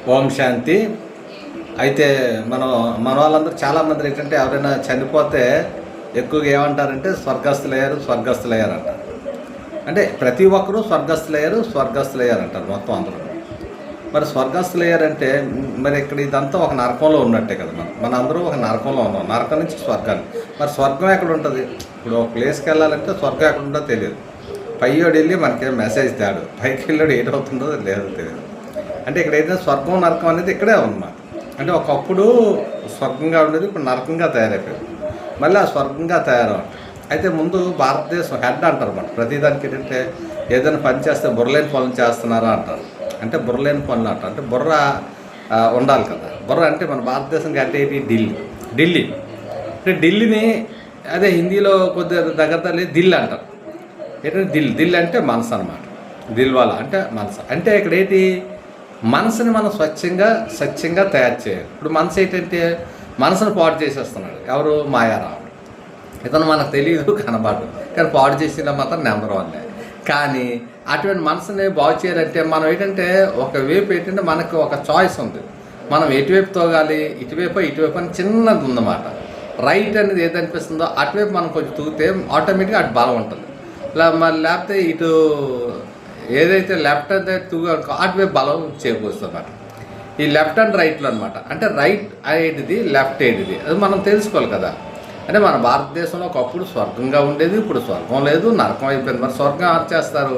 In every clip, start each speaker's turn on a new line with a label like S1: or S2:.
S1: ఓం శాంతి. అయితే మన వాళ్ళందరూ చాలామంది ఏంటంటే ఎవరైనా చనిపోతే ఎక్కువగా ఏమంటారంటే స్వర్గస్థులయ్యారు అంటారు. అంటే ప్రతి ఒక్కరూ స్వర్గస్థులయ్యారు అంటారు మొత్తం అందరూ. మరి స్వర్గస్థులయ్యారంటే మరి ఇక్కడ ఇదంతా ఒక నరకంలో ఉన్నట్టే కదా. మన అందరూ ఒక నరకంలో ఉన్నాం, నరకం నుంచి స్వర్గాన్ని. మరి స్వర్గం ఎక్కడ ఉంటుంది? ఇప్పుడు ఒక ప్లేస్కి వెళ్ళాలంటే స్వర్గం ఎక్కడ ఉంటుందో తెలియదు. పైయోడు వెళ్ళి మనకేం మెసేజ్ తేడు, పైకి వెళ్ళాడు ఏటవుతుందో లేదో తెలియదు. అంటే ఇక్కడ ఏదైనా స్వర్గం నరకం అనేది ఇక్కడే ఉందన్నమాట. అంటే ఒకప్పుడు స్వర్గంగా ఉండేది, ఇప్పుడు నరకంగా తయారైపోయింది. మళ్ళీ ఆ స్వర్గంగా తయారవ్వాలి. అయితే ముందు భారతదేశం హెడ్ అంటారు అన్నమాట. ప్రతిదానికి ఏంటంటే ఏదైనా పని చేస్తే బుర్రలేని పనులు చేస్తున్నారా అంటారు. అంటే బుర్రలేని పనులు అంటారు. అంటే బుర్ర ఉండాలి కదా. బుర్ర అంటే మన భారతదేశం అంటే ఏంటి? ఢిల్లీ. అంటే ఢిల్లీని అదే హిందీలో కొద్దిగా దగ్గర దిల్ అంటారు. ఏంటంటే దిల్ అంటే మనసు అనమాట. దిల్వాలా అంటే మనసు. అంటే ఇక్కడ ఏంటి? మనసుని మనం సత్యంగా తయారు చేయాలి. ఇప్పుడు మనసు ఏంటంటే మనసును పాడు చేసేస్తున్నాడు ఎవరు? మాయారావుడు. ఇతను మనకు తెలియదు, కనబడదు, కానీ పాడు చేసిన మాత్రం నెంబర్ 1. కానీ అటువంటి మనసుని బాగు చేయాలంటే మనం ఏంటంటే ఒకవైపు ఏంటంటే మనకు ఒక చాయిస్ ఉంది. మనం ఎటువైపు తోగాలి, ఇటువైపు అని చిన్నది ఉందన్నమాట. రైట్ అనేది ఏదనిపిస్తుందో అటువైపు మనం కొంచెం తూగితే ఆటోమేటిక్గా అటు బలం ఉంటుంది. మరి లేకపోతే ఇటు ఏదైతే లెఫ్ట్ అయితే తూగనుకో అటువైపు బలం చేకూరుస్తుంది అన్నమాట. ఈ లెఫ్ట్ అండ్ రైట్లో అనమాట. అంటే రైట్ ఏంటిది, లెఫ్ట్ ఏంటిది అది మనం తెలుసుకోవాలి కదా. అంటే మన భారతదేశంలో ఒకప్పుడు స్వర్గంగా ఉండేది, ఇప్పుడు స్వర్గం లేదు, నరకం అయిపోయింది. మరి స్వర్గం ఎవరు చేస్తారు?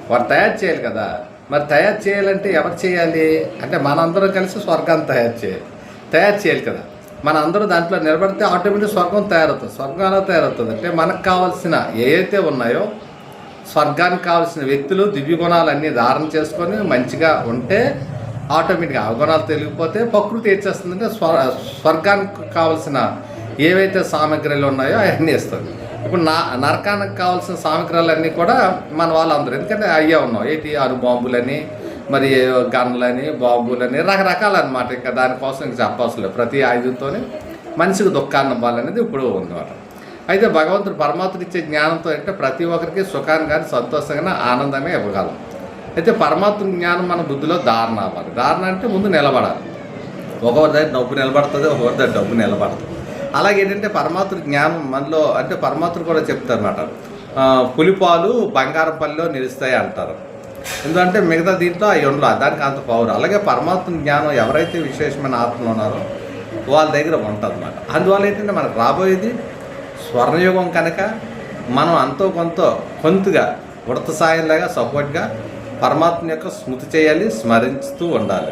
S1: వారు తయారు చేయాలి కదా. మరి తయారు చేయాలంటే ఎవరు చేయాలి అంటే మనందరం కలిసి స్వర్గాన్ని తయారు చేయాలి కదా. మనందరూ దాంట్లో నిలబడితే ఆటోమేటిక్ స్వర్గం తయారవుతుంది. స్వర్గం ఎలా తయారవుతుంది అంటే మనకు కావాల్సిన ఏవైతే ఉన్నాయో స్వర్గానికి కావాల్సిన వ్యక్తులు దివ్య గుణాలన్నీ ధారణ చేసుకొని మంచిగా ఉంటే ఆటోమేటిక్గా అవగుణాలు తెలియకపోతే ప్రకృతి ఏం చేస్తుందంటే స్వర్గానికి కావాల్సిన ఏవైతే సామగ్రిలు ఉన్నాయో అవన్నీ ఇస్తుంది. ఇప్పుడు నరకానికి కావాల్సిన సామగ్రిలన్నీ కూడా మన వాళ్ళందరూ, ఎందుకంటే అయ్యే ఉన్నాం ఏంటి అణుబాంబులని, మరి గన్లని, బాంబులని, రకరకాలన్నమాట. ఇంకా దానికోసం ఇంకా చెప్పవలసిన లేదు. ప్రతి ఆయుధంతో మనిషికి దుఃఖాన్ని ఇవ్వాలనేది ఇప్పుడు ఉందన్నమాట. అయితే భగవంతుడు పరమాత్ముడు ఇచ్చే జ్ఞానంతో అంటే ప్రతి ఒక్కరికి సుఖాన్ని కానీ సంతోషంగా ఆనందాన్ని ఇవ్వగలం. అయితే పరమాత్మ జ్ఞానం మన బుద్ధిలో ధారణ అవ్వాలి. ధారణ అంటే ముందు నిలబడాలి. ఒకరి దగ్గర డబ్బు నిలబడుతుంది, ఒకరి దగ్గర డబ్బు నిలబడుతుంది. అలాగే ఏంటంటే పరమాత్మ జ్ఞానం మనలో అంటే పరమాత్ముడు కూడా చెప్తారన్నమాట. పులిపాలు బంగారం పల్లిలో నిలుస్తాయి అంటారు. ఎందుకంటే మిగతా దీంట్లో అవి ఉండవు, దానికి అంత పవర్. అలాగే పరమాత్మ జ్ఞానం ఎవరైతే విశేషమైన ఆత్మలు ఉన్నారో వాళ్ళ దగ్గర ఉంటుంది అన్నమాట. అందువల్ల ఏంటంటే మనకు రాబోయేది స్వర్ణయుగం కనుక మనం అంతో కొంతగా ఉడత సాయంలాగా సపోర్ట్గా పరమాత్మ యొక్క స్మృతి చేయాలి, స్మరిస్తూ ఉండాలి.